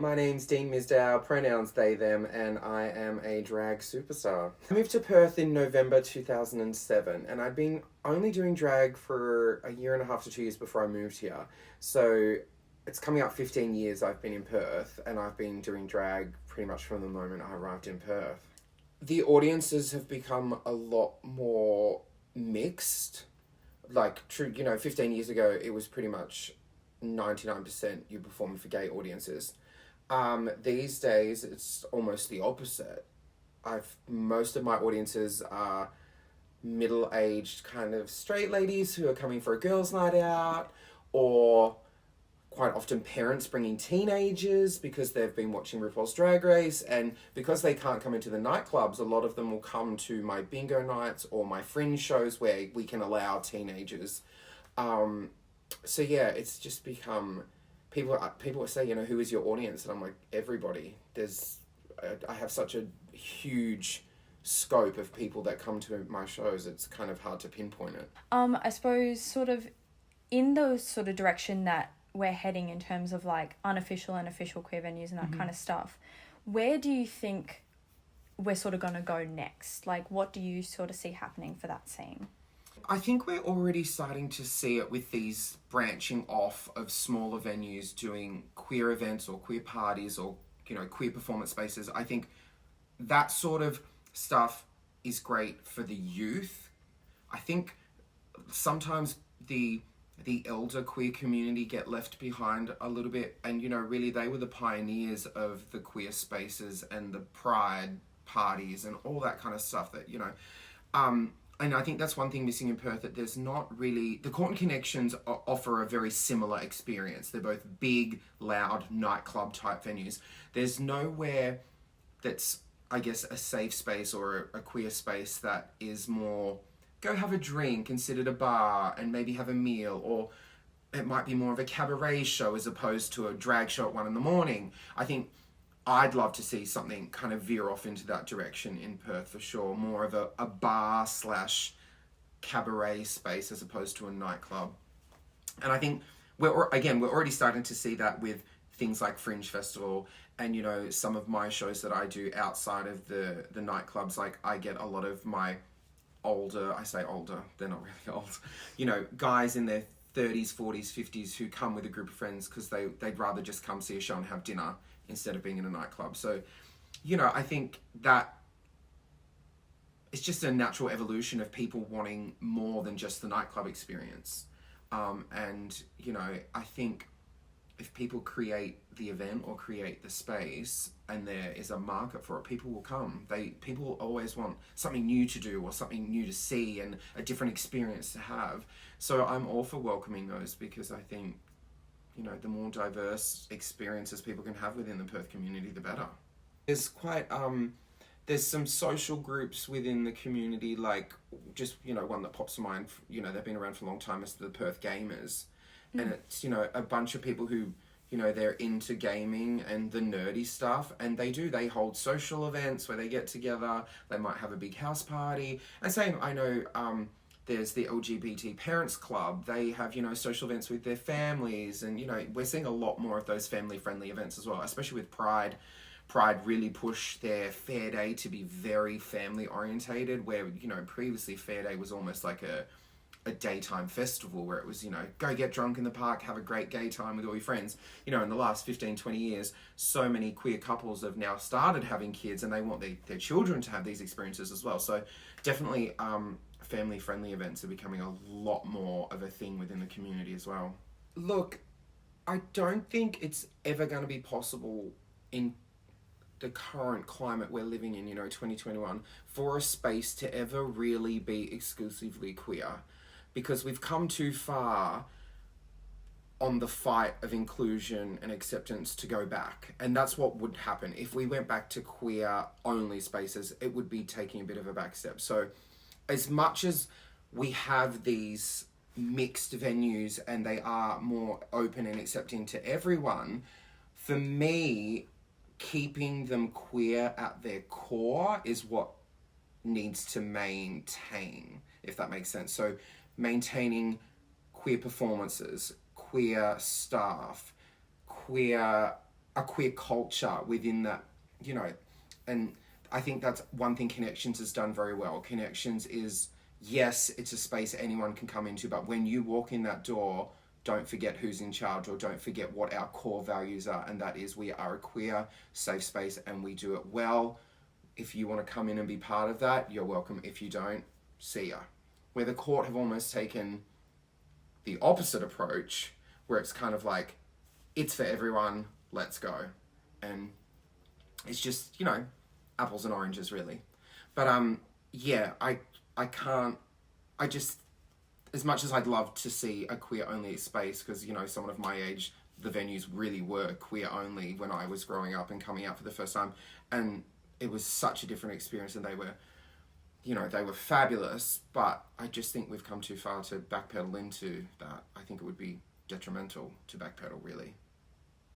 My name's Dean Misdale, pronouns they, them, and I am a drag superstar. I moved to Perth in November 2007, and I'd been only doing drag for a year and a half to 2 years before I moved here. So it's coming up 15 years I've been in Perth, and I've been doing drag pretty much from the moment I arrived in Perth. The audiences have become a lot more mixed. Like, true, 15 years ago, it was pretty much 99% you performing for gay audiences. These days, it's almost the opposite. Most of my audiences are middle-aged kind of straight ladies who are coming for a girls' night out, or quite often parents bringing teenagers because they've been watching RuPaul's Drag Race, and because they can't come into the nightclubs, a lot of them will come to my bingo nights or my fringe shows where we can allow teenagers. So yeah, it's just become people say, who is your audience, and I'm like, everybody. I have such a huge scope of people that come to my shows. It's kind of hard to pinpoint it. I suppose sort of in the sort of direction that we're heading in terms of like unofficial and official queer venues and that kind of stuff, where do you think we're sort of going to go next? Like, what do you sort of see happening for that scene? I think we're already starting to see it with these branching off of smaller venues doing queer events or queer parties or, queer performance spaces. I think that sort of stuff is great for the youth. I think sometimes the elder queer community get left behind a little bit, and really they were the pioneers of the queer spaces and the pride parties and all that kind of stuff that and I think that's one thing missing in Perth, that there's not really... The Court and Connections offer a very similar experience. They're both big, loud, nightclub type venues. There's nowhere that's, I guess, a safe space or a queer space that is more, go have a drink and sit at a bar and maybe have a meal, or it might be more of a cabaret show as opposed to a drag show at 1 a.m. I think I'd love to see something kind of veer off into that direction in Perth for sure. More of a bar / cabaret space as opposed to a nightclub. And I think we're already starting to see that with things like Fringe Festival and, some of my shows that I do outside of the nightclubs. Like, I get a lot of my I say older, they're not really old, guys in their 30s, 40s, 50s who come with a group of friends because they'd rather just come see a show and have dinner instead of being in a nightclub. So, I think that it's just a natural evolution of people wanting more than just the nightclub experience. And, I think if people create the event or create the space and there is a market for it, people will come. People always want something new to do or something new to see and a different experience to have. So I'm all for welcoming those, because I think the more diverse experiences people can have within the Perth community, the better. There's some social groups within the community, like just, one that pops to mind, they've been around for a long time, is the Perth Gamers. And it's, a bunch of people who, they're into gaming and the nerdy stuff, and they hold social events where they get together, they might have a big house party. And same, I know, there's the LGBT Parents Club. They have, social events with their families. And, we're seeing a lot more of those family-friendly events as well, especially with Pride. Pride really pushed their Fair Day to be very family-orientated, where, previously Fair Day was almost like a daytime festival where it was, go get drunk in the park, have a great gay time with all your friends. In the last 15, 20 years, so many queer couples have now started having kids, and they want their children to have these experiences as well. So definitely family-friendly events are becoming a lot more of a thing within the community as well. Look, I don't think it's ever going to be possible in the current climate we're living in, 2021, for a space to ever really be exclusively queer, because we've come too far on the fight of inclusion and acceptance to go back. And that's what would happen. If we went back to queer-only spaces, it would be taking a bit of a back step. So as much as we have these mixed venues and they are more open and accepting to everyone, for me, keeping them queer at their core is what needs to maintain, if that makes sense. So maintaining queer performances, queer staff, queer a queer culture within that, you know, and I think that's one thing Connections has done very well. Connections is, yes, it's a space anyone can come into, but when you walk in that door, don't forget who's in charge, or don't forget what our core values are, and that is we are a queer, safe space, and we do it well. If you want to come in and be part of that, you're welcome. If you don't, see ya. Where the court have almost taken the opposite approach, where it's kind of like, it's for everyone, let's go. And it's just, you know, apples and oranges, really. But yeah, I can't, I just, as much as I'd love to see a queer only space, because, you know, someone of my age, the venues really were queer only when I was growing up and coming out for the first time, and it was such a different experience, and they were, you know, they were fabulous, but I just think we've come too far to backpedal into that. I think it would be detrimental to backpedal, really.